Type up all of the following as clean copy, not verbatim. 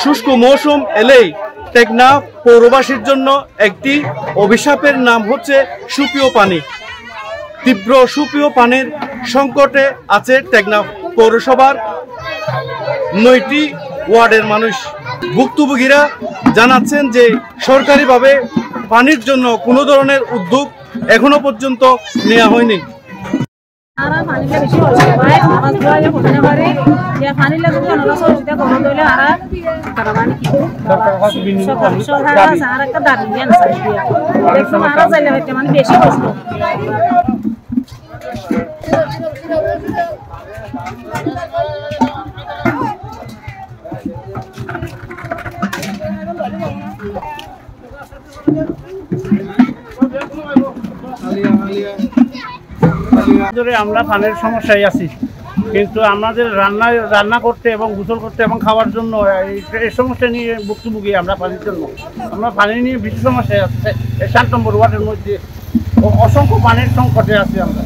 শুষ্ক মৌসুম এলেই টেকনাফ পৌরবাসীর জন্য একটি অভিশাপের নাম হচ্ছে সুপেয় পানি। তীব্র সুপেয় পানির সংকটে আছে টেকনাফ পৌরসভার ৯টি ওয়ার্ডের মানুষ। ভুক্তভোগীরা জানাচ্ছেন যে সরকারিভাবে পানির জন্য কোনো ধরনের উদ্যোগ এখনো পর্যন্ত নেওয়া হয়নি। আমরা পানির সমস্যায় আছি, কিন্তু আমাদের রান্না করতে এবং গোসল করতে এবং খাওয়ার জন্য এই সমস্যা নিয়ে ভুক্তভোগী। আমরা পানির জন্য পানি নিয়ে বেশি সমস্যায় আছে। 7 নম্বর ওয়ার্ডের মধ্যে অসংখ্য পানির সংকটে আছি আমরা।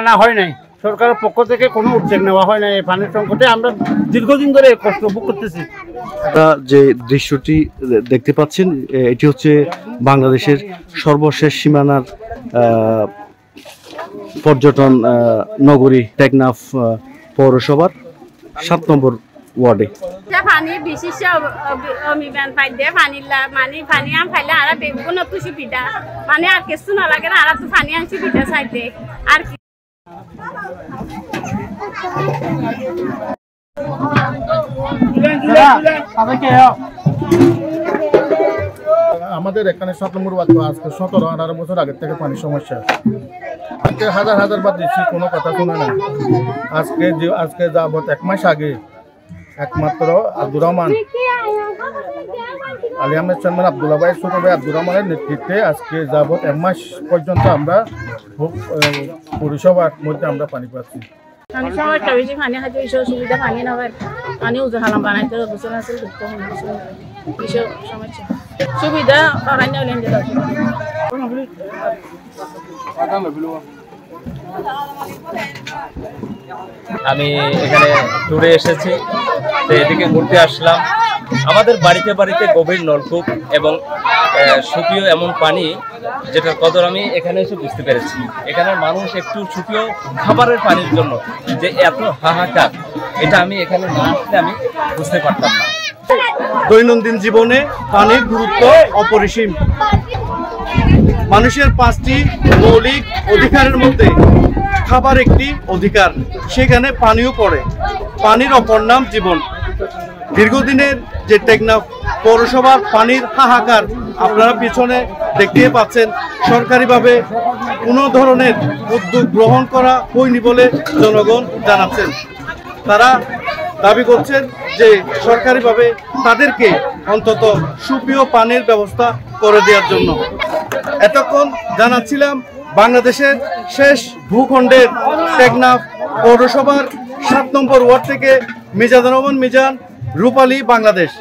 না হয় নাই, সরকারের পক্ষ থেকে কোনো উদ্যোগ নেওয়া হয় না। এই পানির সংকটে আমরা দীর্ঘদিন ধরে কষ্ট ভোগ করতেছি। যে দৃশ্যটি দেখতে পাচ্ছেন, এটি হচ্ছে বাংলাদেশের সর্বশেষ সীমানার পর্যটন নগরী টেকনাফ পৌরসভার 7 নম্বর ওয়ার্ডে। পানি বিশেষ অভিযান পাইলে পানি আম খাইলে আর বেগুন তো সুবিধা, মানে আর কিছু না লাগে না, আর তো পানি আন সুবিধা চাইতে আর কি। আমাদের এখানে 7 নম্বর ওয়ার্ড আজকে 17-18 বছর আগের থেকে পানির সমস্যা। আজকে হাজার বার দিচ্ছি, কোনো কথা শুনে না। আজকে যাবত 1 মাস আগে একমাত্র আব্দুর রহমান আলী আহমেদ চেয়ারম্যান আব্দুল্লাহ ভাই ছোট ভাই আব্দুর রহমানের নেতৃত্বে আজকে যাবত 1 মাস পর্যন্ত আমরা পৌরসভার মধ্যে আমরা পানি পাচ্ছি। আমি সমস্যা বেশি পানি খাইতে সুবিধা পানি না পাই, পানি উজু হালাম বানাইতে গোসল আছে সমস্যা সুবিধা অরণ্য আমি এখানে ট্যুরে এসেছি, তো এদিকে ঘুরতে আসলাম। আমাদের বাড়িতে বাড়িতে গভীর নলকূপ এবং সুপেয় এমন পানি, যেটার কদর আমি এখানে এসে বুঝতে পেরেছি। এখানের মানুষ একটু সুপেয় খাবারের পানির জন্য যে এত হাহাকার, এটা আমি এখানে না আসলে আমি বুঝতে পারতাম না। দৈনন্দিন জীবনে পানির গুরুত্ব অপরিসীম। মানুষের 5টি মৌলিক অধিকারের মধ্যে খাবার একটি অধিকার, সেখানে পানিও পড়ে। পানির অপর নাম জীবন। দীর্ঘদিনের যে টেকনাফ পৌরসভার পানির হাহাকার আপনারা পিছনে দেখতে পাচ্ছেন, সরকারিভাবে কোনো ধরনের উদ্যোগ গ্রহণ করা হয়নি বলে জনগণ জানাচ্ছেন। তারা দাবি করছেন যে সরকারিভাবে তাদেরকে অন্তত সুপেয় পানির ব্যবস্থা করে দেওয়ার জন্য। এতক্ষণ জানাচ্ছিলাম বাংলাদেশের শেষ ভূখণ্ডের টেকনাফ পৌরসভার 7 নম্বর ওয়ার্ড থেকে মিজানুর রহমান মিজান, রূপালী, বাংলাদেশ।